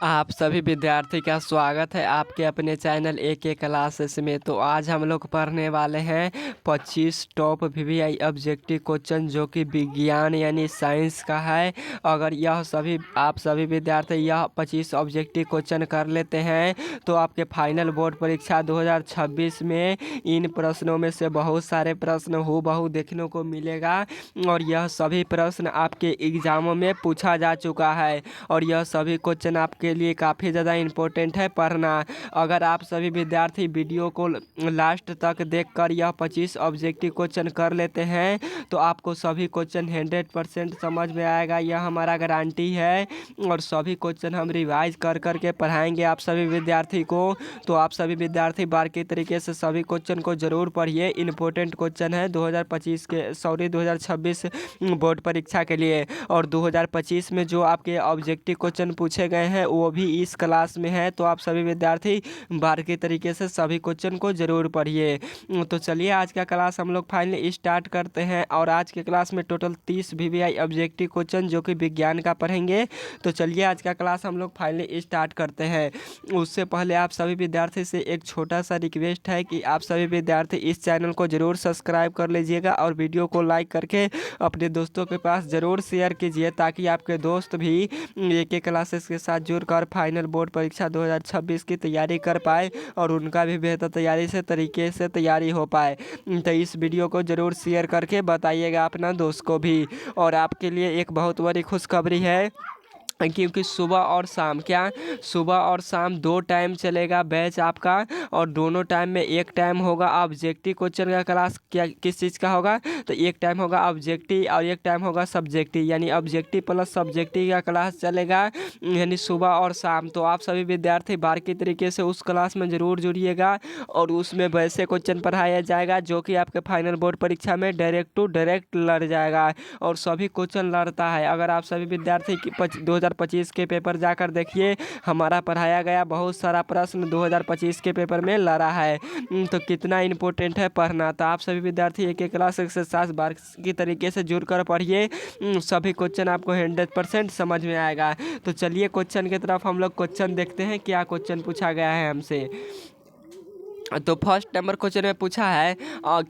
आप सभी विद्यार्थी का स्वागत है आपके अपने चैनल AK क्लासेस में। तो आज हम लोग पढ़ने वाले हैं 25 टॉप VVI ऑब्जेक्टिव क्वेश्चन जो कि विज्ञान यानी साइंस का है। अगर आप सभी विद्यार्थी यह 25 ऑब्जेक्टिव क्वेश्चन कर लेते हैं तो आपके फाइनल बोर्ड परीक्षा 2026 में इन प्रश्नों में से बहुत सारे प्रश्न हूबहू देखने को मिलेगा और यह सभी प्रश्न आपके एग्जामों में पूछा जा चुका है और यह सभी क्वेश्चन आपके लिए काफ़ी ज़्यादा इम्पोर्टेंट है पढ़ना। अगर आप सभी विद्यार्थी वीडियो को लास्ट तक देखकर यह 25 ऑब्जेक्टिव क्वेश्चन कर लेते हैं तो आपको सभी क्वेश्चन 100% समझ में आएगा, यह हमारा गारंटी है। और सभी क्वेश्चन हम रिवाइज कर करके पढ़ाएंगे आप सभी विद्यार्थी को। तो आप सभी विद्यार्थी बारीकी तरीके से सभी क्वेश्चन को ज़रूर पढ़िए। इम्पोर्टेंट क्वेश्चन है 2026 बोर्ड परीक्षा के लिए। और 2025 में जो आपके ऑब्जेक्टिव क्वेश्चन पूछे गए हैं वो भी इस क्लास में है। तो आप सभी विद्यार्थी बारीकी तरीके से सभी क्वेश्चन को ज़रूर पढ़िए। तो चलिए आज का क्लास हम लोग फाइनली स्टार्ट करते हैं। और आज के क्लास में टोटल 30 VVI ऑब्जेक्टिव क्वेश्चन जो कि विज्ञान का पढ़ेंगे। तो चलिए आज का क्लास हम लोग फाइनली स्टार्ट करते हैं। उससे पहले आप सभी विद्यार्थी से एक छोटा सा रिक्वेस्ट है कि आप सभी विद्यार्थी इस चैनल को ज़रूर सब्सक्राइब कर लीजिएगा और वीडियो को लाइक करके अपने दोस्तों के पास ज़रूर शेयर कीजिए ताकि आपके दोस्त भी AK क्लासेस के साथ जुड़कर फाइनल बोर्ड परीक्षा 2026 की तैयारी कर पाए और उनका भी बेहतर तरीके से तैयारी हो पाए। तो इस वीडियो को ज़रूर शेयर करके बताइएगा अपना दोस्त को भी। और आपके लिए एक बहुत बड़ी खुशखबरी है क्योंकि सुबह और शाम 2 टाइम चलेगा बैच आपका। और दोनों टाइम में एक टाइम होगा ऑब्जेक्टिव क्वेश्चन का क्लास। क्या किस चीज़ का होगा? तो एक टाइम होगा ऑब्जेक्टिव और एक टाइम होगा सब्जेक्टिव, यानी ऑब्जेक्टिव प्लस सब्जेक्टिव का क्लास चलेगा यानी सुबह और शाम। तो आप सभी विद्यार्थी बारीकी तरीके से उस क्लास में ज़रूर जुड़िएगा और उसमें वैसे क्वेश्चन पढ़ाया जाएगा जो कि आपके फाइनल बोर्ड परीक्षा में डायरेक्ट टू डायरेक्ट लड़ जाएगा और सभी क्वेश्चन लड़ता है। अगर आप सभी विद्यार्थी 2025 के पेपर जाकर देखिए, हमारा पढ़ाया गया बहुत सारा प्रश्न 2025 के पेपर में लड़ा है। तो कितना इम्पोर्टेंट है पढ़ना। तो आप सभी विद्यार्थी एक क्लास एक्सरसाइज बारीकी तरीके से जुड़कर पढ़िए, सभी क्वेश्चन आपको 100% समझ में आएगा। तो चलिए क्वेश्चन की तरफ हम लोग क्वेश्चन देखते हैं क्या क्वेश्चन पूछा गया है हमसे। तो फर्स्ट नंबर क्वेश्चन में पूछा है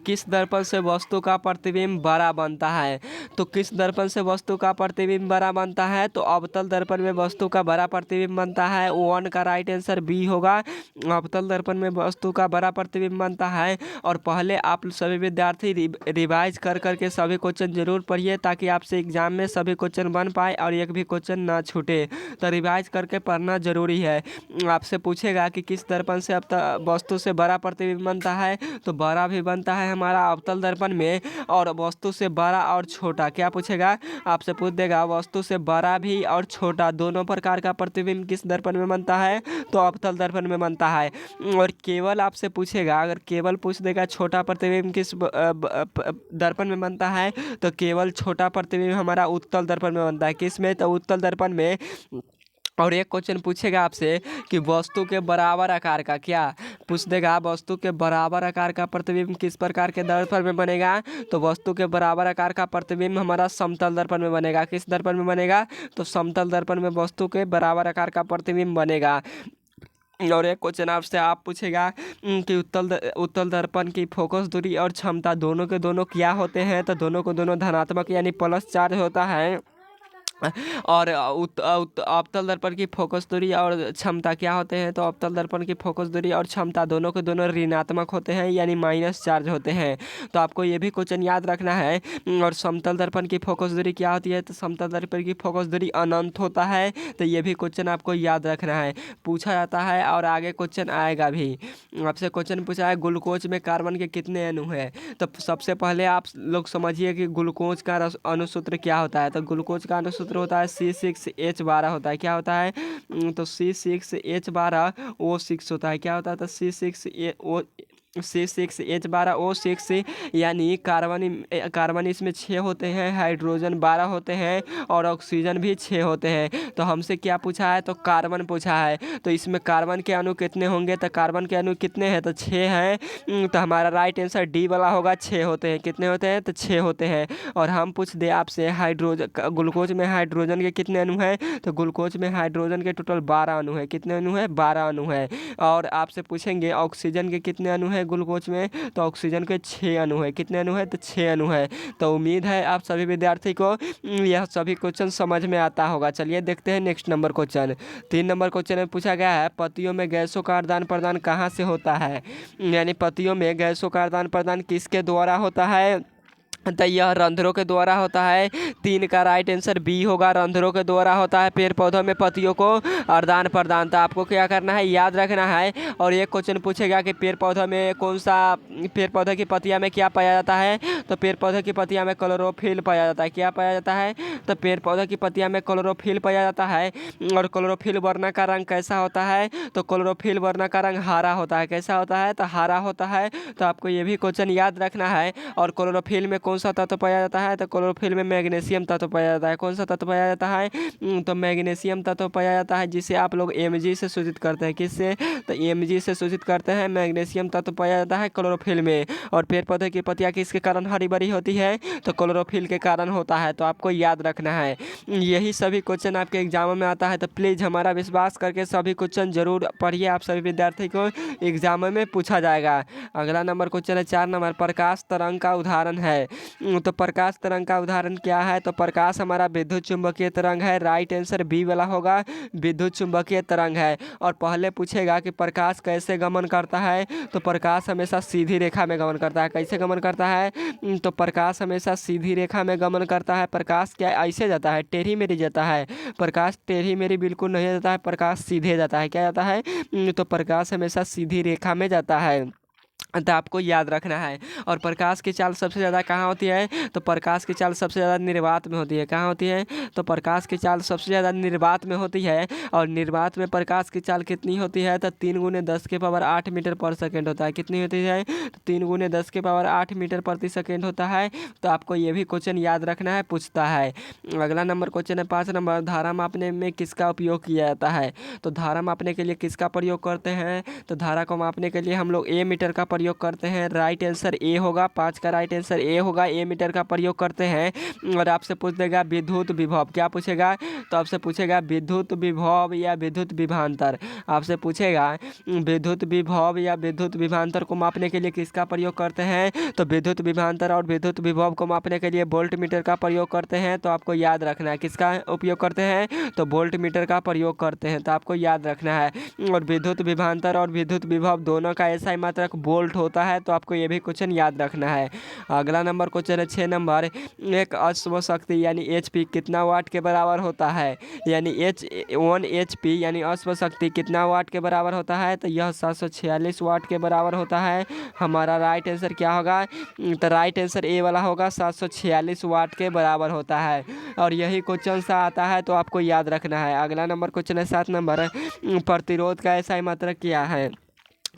किस दर्पण से वस्तु का प्रतिबिंब बड़ा बनता है। तो किस दर्पण से वस्तु का प्रतिबिंब बड़ा बनता है? तो अवतल दर्पण में वस्तु का बड़ा प्रतिबिंब बनता है। 1 का राइट आंसर बी होगा, अवतल दर्पण में वस्तु का बड़ा प्रतिबिंब बनता है। और पहले आप सभी विद्यार्थी रिवाइज कर करके सभी क्वेश्चन जरूर पढ़िए ताकि आपसे एग्जाम में सभी क्वेश्चन बन पाए और एक भी क्वेश्चन ना छूटे। तो रिवाइज करके पढ़ना जरूरी है। आपसे पूछेगा कि किस दर्पण से वस्तु से बड़ा प्रतिबिंब बनता है, तो बड़ा भी बनता है हमारा अवतल दर्पण में। और वस्तु से बड़ा और छोटा क्या पूछेगा? आपसे पूछ देगा वस्तु से बड़ा भी और छोटा दोनों प्रकार का प्रतिबिंब किस दर्पण में बनता है, तो अवतल दर्पण में बनता है। और केवल आपसे पूछेगा, अगर केवल पूछ देगा छोटा प्रतिबिंब किस दर्पण में बनता है, तो केवल छोटा प्रतिबिंब हमारा उत्तल दर्पण में बनता है। किस में? तो उत्तल दर्पण में। और एक क्वेश्चन पूछेगा आपसे कि वस्तु के बराबर आकार का क्या पूछ देगा, वस्तु के बराबर आकार का प्रतिबिंब किस प्रकार के दर्पण में बनेगा, तो वस्तु के बराबर आकार का प्रतिबिंब हमारा समतल दर्पण में बनेगा। किस दर्पण में बनेगा? तो समतल दर्पण में वस्तु के बराबर आकार का प्रतिबिंब बनेगा। और एक क्वेश्चन आपसे पूछेगा कि उत्तल दर्पण की फोकस दूरी और क्षमता दोनों के दोनों क्या होते हैं, तो दोनों को दोनों धनात्मक यानी प्लस चार्ज होता है। और अवतल दर्पण की फोकस दूरी और क्षमता क्या होते हैं, तो अवतल दर्पण की फोकस दूरी और क्षमता दोनों के दोनों ऋणात्मक होते हैं यानी माइनस चार्ज होते हैं। तो आपको ये भी क्वेश्चन याद रखना है। और समतल दर्पण की फोकस दूरी क्या होती है, तो समतल दर्पण की फोकस दूरी अनंत होता है। तो ये भी क्वेश्चन आपको याद रखना है, पूछा जाता है और आगे क्वेश्चन आएगा भी। आपसे क्वेश्चन पूछा है ग्लूकोज में कार्बन के कितने अणु हैं। तो सबसे पहले आप लोग समझिए कि ग्लूकोज का अनुसूत्र क्या होता है। तो ग्लूकोज का अनुसूत्र होता है C6H12 होता है। क्या होता है? तो C6H12O6 होता है। क्या होता है? तो C6H12O6 यानी कार्बन इसमें 6 होते हैं, हाइड्रोजन 12 होते हैं और ऑक्सीजन भी 6 होते हैं। तो हमसे क्या पूछा है, तो कार्बन पूछा है। तो इसमें कार्बन के अणु कितने होंगे, तो कार्बन के अणु कितने हैं, तो 6 हैं। तो हमारा राइट आंसर डी वाला होगा, 6 होते हैं। कितने होते हैं, तो 6 होते हैं। और हम पूछ दे आपसे ग्लूकोज में हाइड्रोजन के कितने अणु हैं, तो ग्लूकोज में हाइड्रोजन के टोटल 12 अणु है। कितने अणु है, 12 अणु है। और आपसे पूछेंगे ऑक्सीजन के कितने अणु है ग्लूकोज में, तो ऑक्सीजन के 6 अणु है। कितने अणु है, तो 6 अणु है। तो उम्मीद है आप सभी विद्यार्थी को यह सभी क्वेश्चन समझ में आता होगा। चलिए देखते हैं next number question. 3 number question में पूछा गया है, पतियों में गैसों का आदान प्रदान कहाँ से होता है, यानी पतियों में गैसों का आदान प्रदान किसके द्वारा होता है, तो यह रंध्रों के द्वारा होता है। 3 का राइट आंसर बी होगा, रंध्रों के द्वारा होता है पेड़ पौधों में पत्तियों को आदान प्रदान। तो आपको क्या करना है, याद रखना है। और एक क्वेश्चन पूछेगा कि पेड़ पौधों में कौन सा, पेड़ पौधे की पत्तियां में क्या पाया जाता है, तो पेड़ पौधे की पत्तियां में क्लोरोफिल पाया जाता है। क्या पाया जाता है, तो पेड़ पौधे की पत्तियां में क्लोरोफिल पाया जाता है। और क्लोरोफिल वर्ण का रंग कैसा होता है, तो क्लोरोफिल वर्ण का रंग हरा होता है। कैसा होता है, तो हरा होता है। तो आपको ये भी क्वेश्चन याद रखना है। और क्लोरोफिल में कौन सा तत्व पाया जाता है, तो क्लोरोफिल में मैग्नीशियम तत्व पाया जाता है। कौन सा तत्व पाया जाता है, तो मैग्नीशियम तत्व पाया जाता है, जिसे आप लोग Mg से सूचित करते हैं। किससे, तो Mg से सूचित करते हैं। मैग्नीशियम तत्व पाया जाता है क्लोरोफिल में। और पेड़ पौधे की पत्तियां किसके कारण हरी भरी होती है, तो क्लोरोफिल के कारण होता है। तो आपको याद रखना है। यही सभी क्वेश्चन आपके एग्जाम में आता है। तो प्लीज़ हमारा विश्वास करके सभी क्वेश्चन जरूर पढ़िए, आप सभी विद्यार्थी को एग्जाम में पूछा जाएगा। अगला नंबर क्वेश्चन है 4 नंबर, प्रकाश तरंग का उदाहरण है। तो प्रकाश तरंग का उदाहरण क्या है, तो प्रकाश हमारा विद्युत चुंबकीय तरंग है। राइट आंसर बी वाला होगा, विद्युत चुंबकीय तरंग है। और पहले पूछेगा कि प्रकाश कैसे गमन करता है, तो प्रकाश हमेशा सीधी रेखा में गमन करता है। कैसे गमन करता है, तो प्रकाश हमेशा सीधी रेखा में गमन करता है। प्रकाश क्या ऐसे जाता है, टेढ़ी मेढ़ी जाता है। प्रकाश टेढ़ी मेढ़ी बिल्कुल नहीं जाता है, प्रकाश सीधे जाता है। क्या जाता है, तो प्रकाश हमेशा सीधी रेखा में जाता है। तो आपको याद रखना है। और प्रकाश की चाल सबसे ज़्यादा कहाँ होती है, तो प्रकाश की चाल सबसे ज़्यादा निर्वात में होती है। कहाँ होती है, तो प्रकाश की चाल सबसे ज़्यादा निर्वात में होती है। और निर्वात में प्रकाश की चाल कितनी होती है, तो 3 × 10⁸ मीटर पर सेकेंड होता है। कितनी होती है, तो 3 × 10⁸ मीटर प्रति सेकेंड होता है। तो आपको ये भी क्वेश्चन याद रखना है, पूछता है। अगला नंबर क्वेश्चन है 5 नंबर, धारा मापने में किसका उपयोग किया जाता है, तो धारा मापने के लिए किसका प्रयोग करते हैं, तो धारा को मापने के लिए हम लोग ए मीटर का प्रयोग करते हैं। राइट आंसर ए होगा, 5 का राइट आंसर ए होगा, ए मीटर का प्रयोग करते हैं। और आपसे पूछ देगा विद्युत विभव, क्या पूछेगा, तो आपसे पूछेगा विद्युत विभव या विद्युत विभवांतर। आपसे पूछेगा विद्युत विभव या विद्युत विभवांतर को मापने के लिए किसका प्रयोग करते हैं, तो विद्युत विभवांतर और विद्युत विभव को मापने के लिए वोल्ट मीटर का प्रयोग करते हैं। तो आपको याद रखना है किसका उपयोग करते हैं, तो वोल्ट मीटर का प्रयोग करते हैं। तो आपको याद रखना है। और विद्युत विभवांतर और विद्युत विभव दोनों का ऐसा ही मात्रक वोल्ट होता है। तो आपको ये भी क्वेश्चन याद रखना है। अगला नंबर क्वेश्चन है 6 नंबर, एक अश्व शक्ति यानी HP कितना वाट के बराबर होता है, यानी 1 HP यानी अश्व शक्ति कितना वाट के बराबर होता है, तो यह 746 वाट के बराबर होता है। हमारा राइट आंसर क्या होगा, तो राइट आंसर ए वाला होगा, 746 वाट के बराबर होता है। और यही क्वेश्चन सा आता है, तो आपको याद रखना है। अगला नंबर क्वेश्चन है 7 नंबर, प्रतिरोध का ऐसा मात्रक क्या है,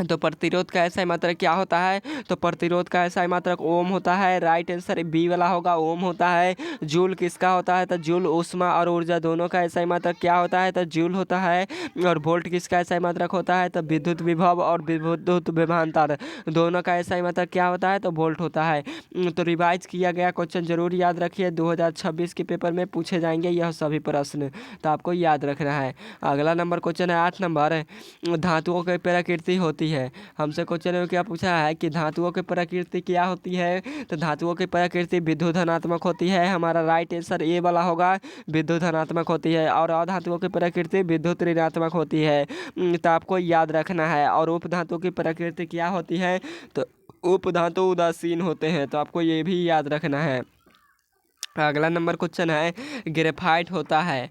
तो प्रतिरोध का ऐसा मात्रक क्या होता है, तो प्रतिरोध का ऐसा मात्रक ओम होता है। राइट आंसर बी वाला होगा, ओम होता है। जूल किसका होता है, तो जूल ऊष्मा और ऊर्जा दोनों का ऐसा मात्रक क्या होता है, तो जूल होता है। और वोल्ट किसका ऐसा मात्रक होता है, तो विद्युत विभव और विद्युत विभवांतर दोनों का ऐसा मात्रक क्या होता है, तो वोल्ट होता है। तो रिवाइज किया गया क्वेश्चन जरूर याद रखिए, 2026 के पेपर में पूछे जाएंगे यह सभी प्रश्न, तो आपको याद रखना है। अगला नंबर क्वेश्चन है 8 नंबर, धातुओं की प्रकृति होती है। हमसे क्वेश्चन में क्या पूछा है कि धातुओं की प्रकृति क्या होती है, तो धातुओं की प्रकृति विद्युत धनात्मक होती है। हमारा राइट आंसर ए वाला होगा, विद्युत धनात्मक होती है। और अधातुओं की प्रकृति विद्युत ऋणात्मक होती है। तो आपको याद रखना है। और उपधातुओं की प्रकृति क्या होती है, तो उपधातु उदासीन होते हैं। तो आपको ये भी याद रखना है। अगला नंबर क्वेश्चन है ग्रेफाइट होता है।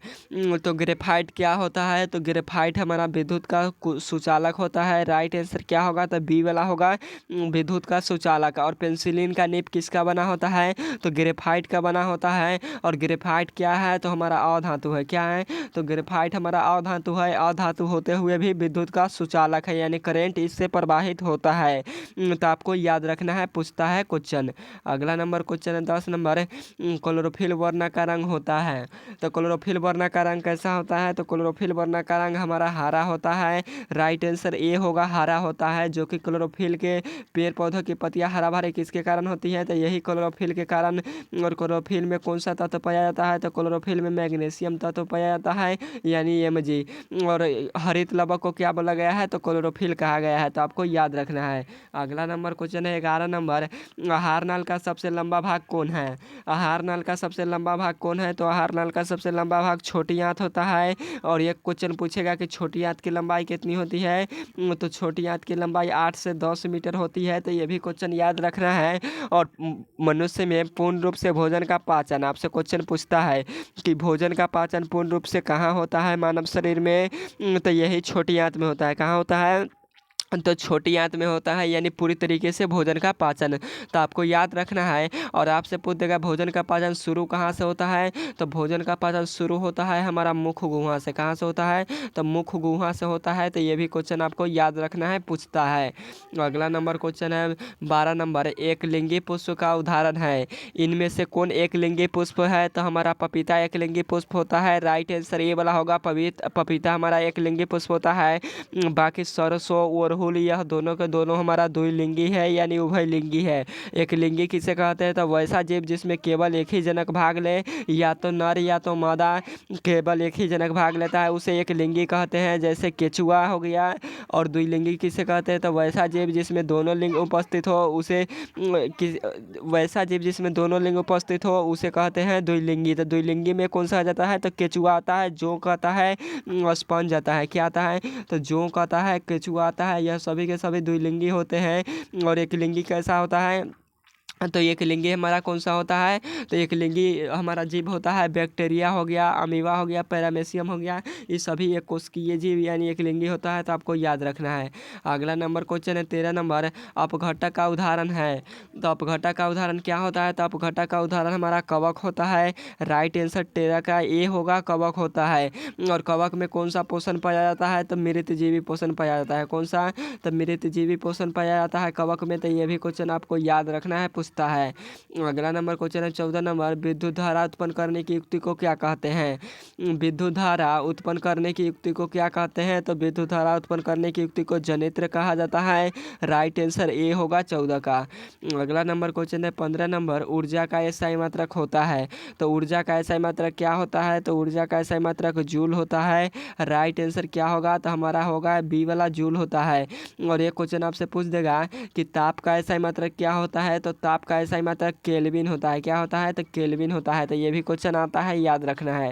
तो ग्रेफाइट क्या होता है? तो ग्रेफाइट हमारा विद्युत का सुचालक होता है। राइट आंसर क्या होगा? तो बी वाला होगा, विद्युत का सुचालक। और पेंसिलिन का निब किसका बना होता है? तो ग्रेफाइट का बना होता है। और ग्रेफाइट क्या है? तो हमारा अधातु है। क्या है? तो ग्रेफाइट हमारा अधातु है। अधातु होते हुए भी विद्युत का सुचालक है, यानी करंट इससे प्रवाहित होता है। तो आपको याद रखना है, पूछता है क्वेश्चन। अगला नंबर क्वेश्चन है 10 नंबर, क्लोरोफिल वर्ण का रंग होता है। तो क्लोरोफिल वर्ण का रंग कैसा होता है? तो क्लोरोफिल वर्ण का रंग हमारा हरा होता है। राइट आंसर ए होगा, हरा होता है। जो कि क्लोरोफिल के पेड़ पौधों की पत्तियां हरा भरे किसके कारण होती है? तो यही क्लोरोफिल के कारण। और क्लोरोफिल में कौन सा तत्व पाया जाता है? तो क्लोरोफिल में मैग्नीशियम तत्व पाया जाता है, यानी Mg। और हरित लवक को क्या बोला गया है? तो क्लोरोफिल कहा गया है। तो आपको याद रखना है। अगला नंबर क्वेश्चन है 11 नंबर, आहार नाल का सबसे लंबा भाग कौन है? आहार नल का सबसे लंबा भाग कौन है? तो आहार नल का सबसे लंबा भाग छोटी आंत होता है। और एक क्वेश्चन पूछेगा कि छोटी आंत की लंबाई कितनी होती है? तो छोटी आंत की लंबाई 8 से 10 मीटर होती है। तो ये भी क्वेश्चन याद रखना है। और मनुष्य में पूर्ण रूप से भोजन का पाचन, आपसे क्वेश्चन पूछता है कि भोजन का पाचन पूर्ण रूप से कहाँ होता है मानव शरीर में? तो यही छोटी आंत में होता है। कहाँ होता है? तो छोटी आंत में होता है, यानी पूरी तरीके से भोजन का पाचन। तो आपको याद रखना है। और आपसे पूछ देगा भोजन का पाचन शुरू कहाँ से होता है? तो भोजन का पाचन शुरू होता है हमारा मुख गुहा से। कहाँ से होता है? तो मुख गुहा से होता है। तो ये भी क्वेश्चन आपको याद रखना है, पूछता है। अगला नंबर क्वेश्चन है 12 नंबर, एक लिंगी पुष्प का उदाहरण है। इनमें से कौन एक लिंगी पुष्प है? तो हमारा पपीता एक लिंगी पुष्प होता है। राइट आंसर ये वाला होगा, पपीता हमारा एक लिंगी पुष्प होता है। बाकी सरसों और अड़हुल यह दोनों के दोनों हमारा द्विलिंगी है, यानी उभयलिंगी है। एक लिंगी किसे कहते हैं? तो वैसा जीव जिसमें केवल एक ही जनक भाग ले, या तो नर या तो मादा केवल एक ही जनक भाग लेता है, उसे एक लिंगी कहते हैं। जैसे केचुआ हो गया। और द्विलिंगी किसे कहते हैं? तो वैसा जीव जिसमें दोनों लिंग उपस्थित हो उसे वैसा जीव जिसमें दोनों लिंग उपस्थित हो उसे कहते हैं द्विलिंगी। तो द्विलिंगी में कौन सा आ जाता है? तो केचुआ आता है, जोंक आता है, स्पंज आता है। क्या आता है? तो जोंक आता है, केचुआ आता है। यह सभी के सभी द्विलिंगी होते हैं। और एक लिंगी कैसा होता है? तो एक लिंगी हमारा कौन सा होता है? तो एक लिंगी हमारा जीव होता है बैक्टीरिया हो गया, अमीबा हो गया, पैरामेसियम हो गया। ये सभी एक कोशिकीय जीव यानी एक लिंगी होता है। तो आपको याद रखना है। अगला नंबर क्वेश्चन है 13 नंबर, अपघटक का उदाहरण है। तो अपघटक का उदाहरण क्या होता है? तो अपघटक का उदाहरण हमारा कवक होता है। राइट आंसर 13 का ए होगा, कवक होता है। और कवक में कौन सा पोषण पाया जाता है? तो मृतजीवी पोषण पाया जाता है। कौन सा? तो मृतजीवी पोषण पाया जाता है कवक में। तो ये भी क्वेश्चन आपको याद रखना है, पूछता है। अगला नंबर क्वेश्चन है 14 नंबर, विद्युत धारा उत्पन्न करने की युक्ति को क्या कहते हैं? विद्युत धारा उत्पन्न करने की युक्ति को क्या कहते हैं? तो विद्युत धारा उत्पन्न करने की युक्ति को जनित्र कहा जाता है। राइट आंसर ए होगा 14 का। अगला नंबर क्वेश्चन है 15 नंबर, ऊर्जा का एसआई मात्रक होता है। तो ऊर्जा का एसआई मात्रक क्या होता है? तो ऊर्जा का एसआई मात्रक जूल होता है। राइट आंसर क्या होगा? तो हमारा होगा बी वाला, जूल होता है। और ये क्वेश्चन आपसे पूछ देगा कि ताप का एसआई मात्रक क्या होता है? तो ताप का एसआई मात्रक केल्विन होता है। क्या होता है? तो केल्विन होता है। तो ये भी क्वेश्चन आता है, याद रखना है।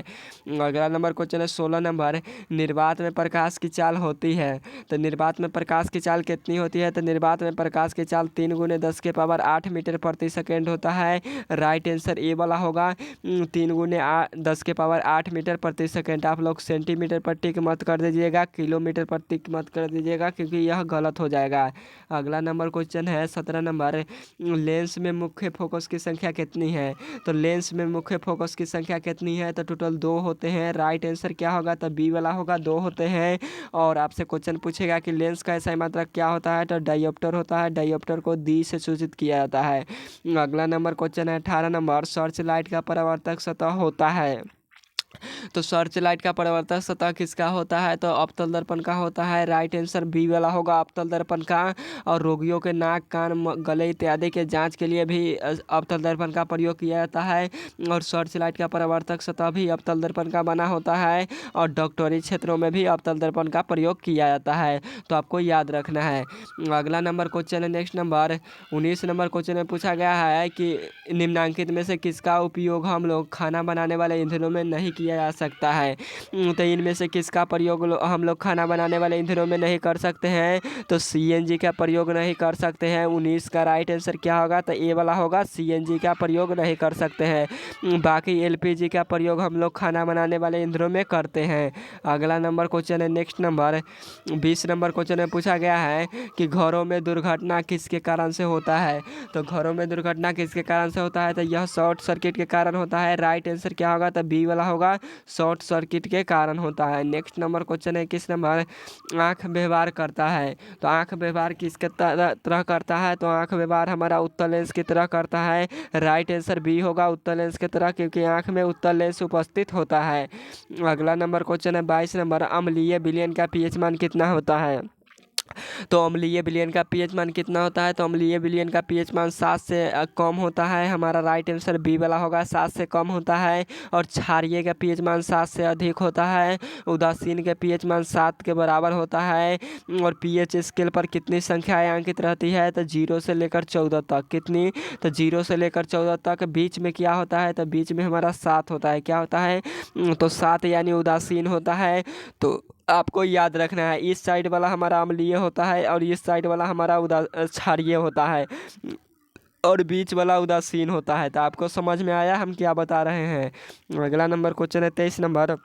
अगला नंबर क्वेश्चन है 16 नंबर, निर्वात में प्रकाश की चाल होती है। तो निर्वात में प्रकाश की चाल कितनी होती है? तो निर्वात में प्रकाश की चाल 3 × 10⁸ मीटर प्रति सेकेंड होता है। राइट आंसर ए वाला होगा, 3 × 10⁸ मीटर प्रति सेकेंड। आप लोग सेंटीमीटर पर टिक मत कर दीजिएगा, किलोमीटर पर टिक मत कर दीजिएगा, क्योंकि यह गलत हो जाएगा। अगला नंबर क्वेश्चन है 17 नंबर, लेंस में मुख्य फोकस की संख्या कितनी है? तो लेंस में मुख्य फोकस की संख्या कितनी है? तो टोटल 2 होते हैं। राइट आंसर क्या होगा? तो बी वाला होगा, 2 होते हैं। और आपसे क्वेश्चन पूछेगा कि लेंस का एसआई मात्रक क्या होता है? तो डायोप्टर होता है। डायोप्टर को डी से सूचित किया जाता है। अगला नंबर क्वेश्चन है 18 नंबर, सर्च लाइट का परावर्तक सतह होता है। तो सर्च लाइट का परावर्तक सतह किसका होता है? तो अवतल दर्पण का होता है। राइट आंसर बी वाला होगा, अवतल दर्पण का। और रोगियों के नाक, कान, गले इत्यादि के जांच के लिए भी अवतल दर्पण का प्रयोग किया जाता है। और सर्च लाइट का परावर्तक सतह भी अवतल दर्पण का बना होता है। और डॉक्टरी क्षेत्रों में भी अवतल दर्पण का प्रयोग किया जाता है। तो आपको याद रखना है। अगला नंबर क्वेश्चन है नेक्स्ट नंबर 19 नंबर क्वेश्चन में पूछा गया है कि निम्नांकित में से किसका उपयोग हम लोग खाना बनाने वाले ईंधनों में नहीं किया किया जा सकता है। तो इनमें से किसका प्रयोग हम लोग खाना बनाने वाले ईंधनों में नहीं कर सकते हैं? तो सीएनजी का प्रयोग नहीं कर सकते हैं। 19 का राइट आंसर क्या होगा? तो ए वाला होगा, सीएनजी का प्रयोग नहीं कर सकते हैं। बाकी एलपीजी का प्रयोग हम लोग खाना बनाने वाले ईंधनों में करते हैं। अगला नंबर क्वेश्चन है, नेक्स्ट नंबर 20 नंबर क्वेश्चन में पूछा गया है कि घरों में दुर्घटना किसके कारण से होता है? तो घरों में दुर्घटना किसके कारण से होता है? तो यह शॉर्ट सर्किट के कारण होता है। राइट आंसर क्या होगा? तो बी वाला होगा, शॉर्ट सर्किट के कारण होता है। नेक्स्ट नंबर क्वेश्चन है, किस नंबर आँख व्यवहार करता है? तो आँख व्यवहार किसके तरह करता है? तो आँख व्यवहार हमारा उत्तल लेंस की तरह करता है। राइट आंसर बी होगा, उत्तल लेंस की तरह, क्योंकि आँख में उत्तल लेंस उपस्थित होता है। अगला नंबर क्वेश्चन है 22 नंबर, अम्लीय विलयन का पीएच मान कितना होता है? तो अम्लीय विलयन का पीएच मान कितना होता है? तो अम्लीय विलयन का पीएच मान 7 से कम होता है। हमारा राइट आंसर बी वाला होगा, 7 से कम होता है। और क्षारीय का पीएच मान 7 से अधिक होता है। उदासीन का पीएच मान 7 के बराबर होता है। और पीएच स्केल पर कितनी संख्याएँ अंकित रहती है? तो 0 से लेकर 14 तक। कितनी? तो 0 से लेकर 14 तक। बीच में क्या होता है? तो बीच में हमारा 7 होता है। क्या होता है? तो 7 यानी उदासीन होता है। तो आपको याद रखना है, इस साइड वाला हमारा अम्लीय होता है और इस साइड वाला हमारा क्षारीय होता है और बीच वाला उदासीन होता है। तो आपको समझ में आया हम क्या बता रहे हैं? अगला नंबर क्वेश्चन है 23 नंबर,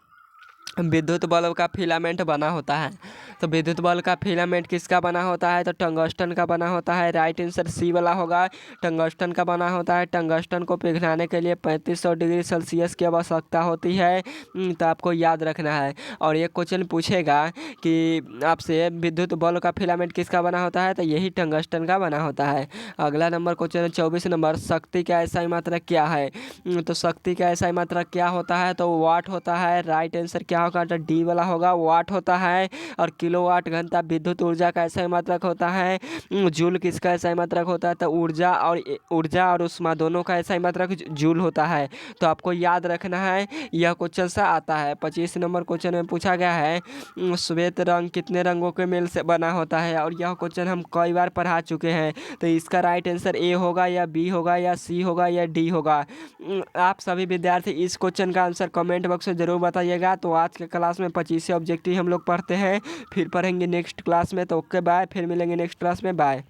विद्युत बल्ब का फिलामेंट बना होता है। तो विद्युत बल्ब का फिलामेंट किसका बना होता है? तो टंगस्टन का बना होता है। राइट आंसर सी वाला होगा, टंगस्टन का बना होता है। टंगस्टन को पिघलाने के लिए 3500 डिग्री सेल्सियस की आवश्यकता होती है। तो आपको याद रखना है। और एक क्वेश्चन पूछेगा कि आपसे विद्युत बल्ब का फिलामेंट किसका बना होता है? तो यही टंगस्टन का बना होता है। अगला नंबर क्वेश्चन है 24 नंबर, शक्ति का ऐसा मात्रक क्या है? तो शक्ति का ऐसा मात्रक क्या होता है? तो वाट होता है। राइट आंसर क्या होगा? तो डी वाला होगा, वाट होता है। और किलोवाट घंटा विद्युत ऊर्जा का ऐसा मात्रक होता है। जूल किसका ऐसा मात्रक होता है? तो ऊर्जा और उष्मा दोनों का ऐसा मात्रक जूल होता है। तो आपको याद रखना है, यह क्वेश्चन सा आता है। 25 नंबर क्वेश्चन में पूछा गया है श्वेत रंग कितने रंगों के मेल से बना होता है? और यह क्वेश्चन हम कई बार पढ़ा चुके हैं। तो इसका राइट आंसर ए होगा या बी होगा या सी होगा या डी होगा। आप सभी विद्यार्थी इस क्वेश्चन का आंसर कमेंट बॉक्स में ज़रूर बताइएगा। तो आज के क्लास में 25 ऑब्जेक्टिव हम लोग पढ़ते हैं, फिर पढ़ेंगे नेक्स्ट क्लास में। तो ओके बाय, फिर मिलेंगे नेक्स्ट क्लास में, बाय।